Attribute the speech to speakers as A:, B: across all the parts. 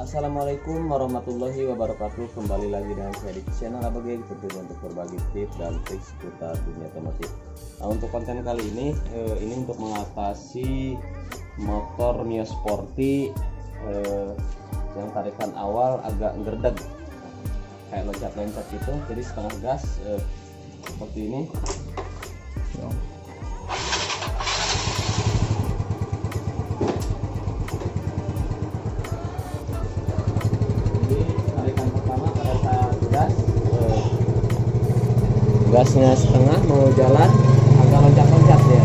A: Assalamualaikum warahmatullahi wabarakatuh. Kembali lagi dengan saya di channel ABG, tentunya untuk berbagi tips dan trik seputar dunia otomotif. Nah, untuk konten kali ini untuk mengatasi motor Mio Sporty yang tarikan awal agak ngerdeg, kayak loncat-loncat gitu. Jadi setengah gas seperti ini. Gasnya setengah, mau jalan agak loncat-loncat ya.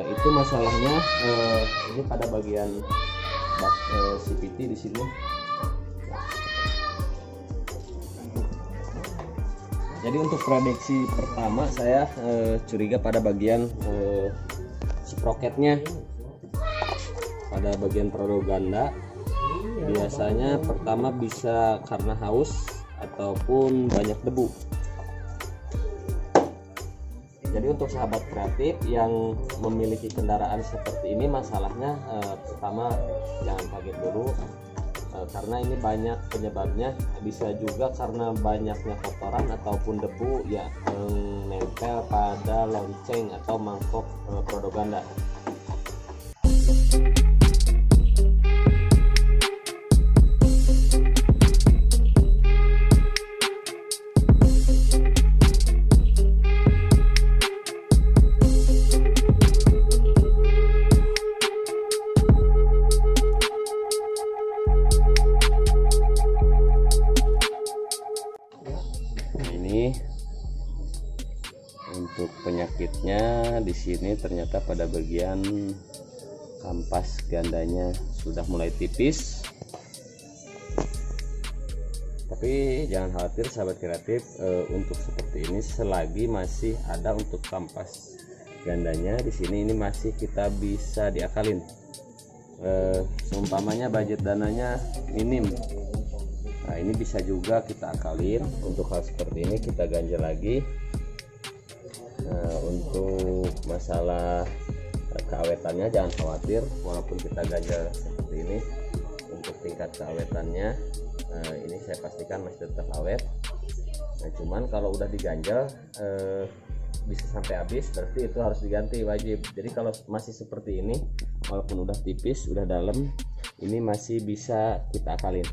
A: Itu masalahnya ini pada bagian bak CVT di sini. Jadi untuk prediksi pertama saya curiga pada bagian sprocketnya. Pada bagian perodol ganda biasanya pertama bisa karena haus ataupun banyak debu. Jadi untuk sahabat kreatif yang memiliki kendaraan seperti ini, masalahnya pertama jangan kaget dulu karena ini banyak penyebabnya. Bisa juga karena banyaknya kotoran ataupun debu yang menempel pada lonceng atau mangkok perodol ganda. Ini untuk penyakitnya di sini ternyata pada bagian kampas gandanya sudah mulai tipis. Tapi jangan khawatir sahabat kreatif, untuk seperti ini selagi masih ada untuk kampas gandanya di sini, ini masih kita bisa diakalin. Seumpamanya budget dananya minim. Nah, ini bisa juga kita akalin. Untuk hal seperti ini kita ganjel lagi. Untuk masalah keawetannya jangan khawatir, walaupun kita ganjel seperti ini, untuk tingkat keawetannya ini saya pastikan masih tetap awet. Nah, cuman kalau udah diganjel bisa sampai habis, berarti itu harus diganti wajib. Jadi kalau masih seperti ini, walaupun udah tipis, udah dalam, ini masih bisa kita akalin.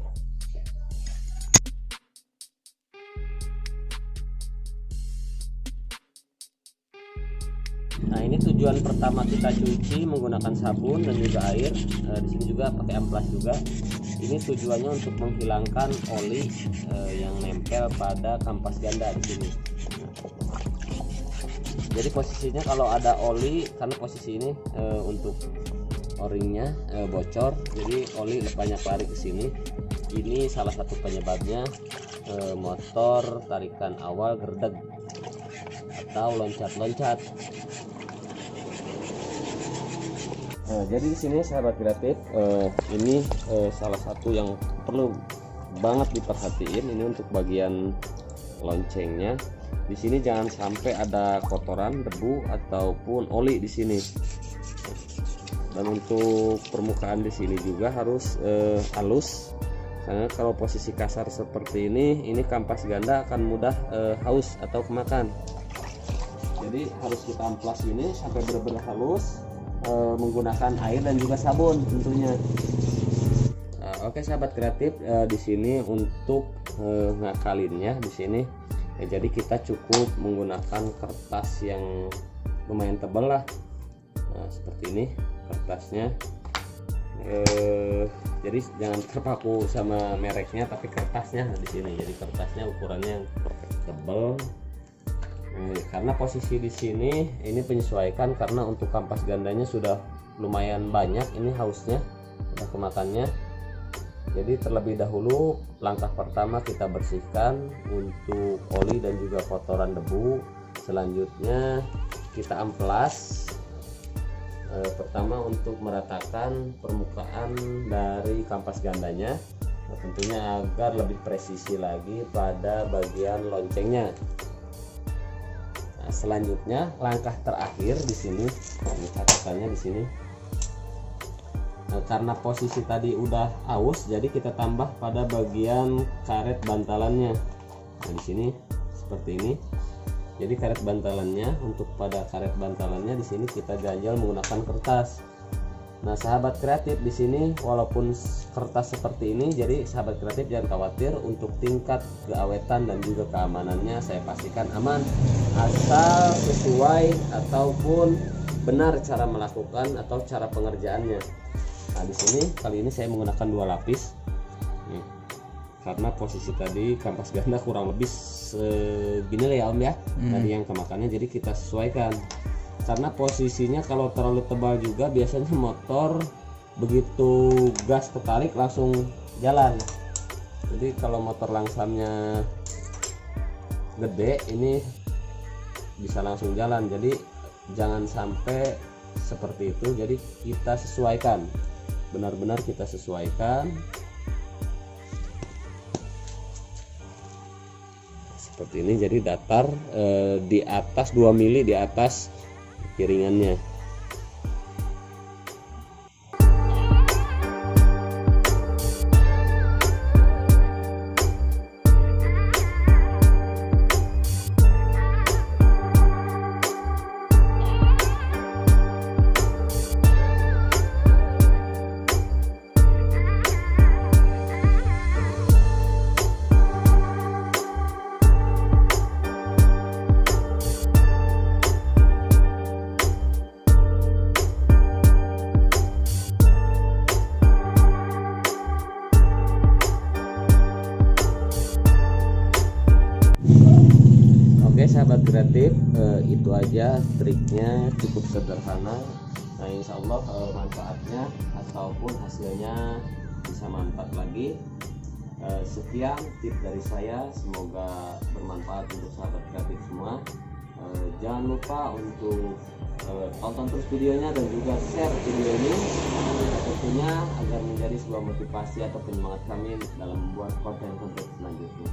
A: Nah, ini tujuan pertama kita cuci menggunakan sabun dan juga air. Di sini juga pakai amplas juga. Ini tujuannya untuk menghilangkan oli yang nempel pada kampas ganda di sini. Jadi posisinya kalau ada oli, karena posisi ini untuk o-ringnya bocor, jadi oli banyak lari ke sini. Ini salah satu penyebabnya motor tarikan awal gerdeg atau loncat-loncat. Jadi di sini sahabat kreatif, ini salah satu yang perlu banget diperhatiin. Ini untuk bagian loncengnya. Di sini jangan sampai ada kotoran, debu ataupun oli di sini. Dan untuk permukaan di sini juga harus halus. Karena kalau posisi kasar seperti ini kampas ganda akan mudah haus atau kemakan. Jadi harus kita amplas ini sampai benar-benar halus. Menggunakan air dan juga sabun tentunya. Oke sahabat kreatif, di sini untuk ngakalinnya di sini jadi kita cukup menggunakan kertas yang lumayan tebal lah. Nah, seperti ini kertasnya. Jadi jangan terpaku sama mereknya, tapi kertasnya di sini. Jadi kertasnya ukurannya yang tebal. Karena posisi di sini ini penyesuaikan, karena untuk kampas gandanya sudah lumayan banyak ini hausnya, sudah kemakannya. Jadi terlebih dahulu langkah pertama kita bersihkan untuk oli dan juga kotoran debu. Selanjutnya kita amplas. Pertama untuk meratakan permukaan dari kampas gandanya, tentunya agar lebih presisi lagi pada bagian loncengnya. Nah, selanjutnya langkah terakhir di sini, ini catatannya di sini. Nah, karena posisi tadi udah aus, jadi kita tambah pada bagian karet bantalannya. Nah, di sini seperti ini. Jadi karet bantalannya, untuk pada karet bantalannya di sini kita ganjal menggunakan kertas. Nah, sahabat kreatif di sini walaupun kertas seperti ini, jadi sahabat kreatif jangan khawatir untuk tingkat keawetan dan juga keamanannya saya pastikan aman, asal sesuai ataupun benar cara melakukan atau cara pengerjaannya. Nah, di sini kali ini saya menggunakan 2 lapis. Nih, karena posisi tadi kampas ganda kurang lebih segini lah ya Om ya. Tadi yang kemakannya, jadi kita sesuaikan. Karena posisinya kalau terlalu tebal juga biasanya motor begitu gas ketarik langsung jalan. Jadi kalau motor langsamnya gede ini bisa langsung jalan. Jadi jangan sampai seperti itu. Jadi kita sesuaikan, benar-benar kita sesuaikan seperti ini. Jadi datar di atas 2 mili di atas piringannya. Oke sahabat kreatif, itu aja triknya, cukup sederhana. Nah insya Allah manfaatnya ataupun hasilnya bisa mantap lagi. Sekian tips dari saya, semoga bermanfaat untuk sahabat kreatif semua. Jangan lupa untuk tonton terus videonya dan juga share video ini tentunya agar menjadi sebuah motivasi atau penyemangat kami dalam membuat konten-konten selanjutnya.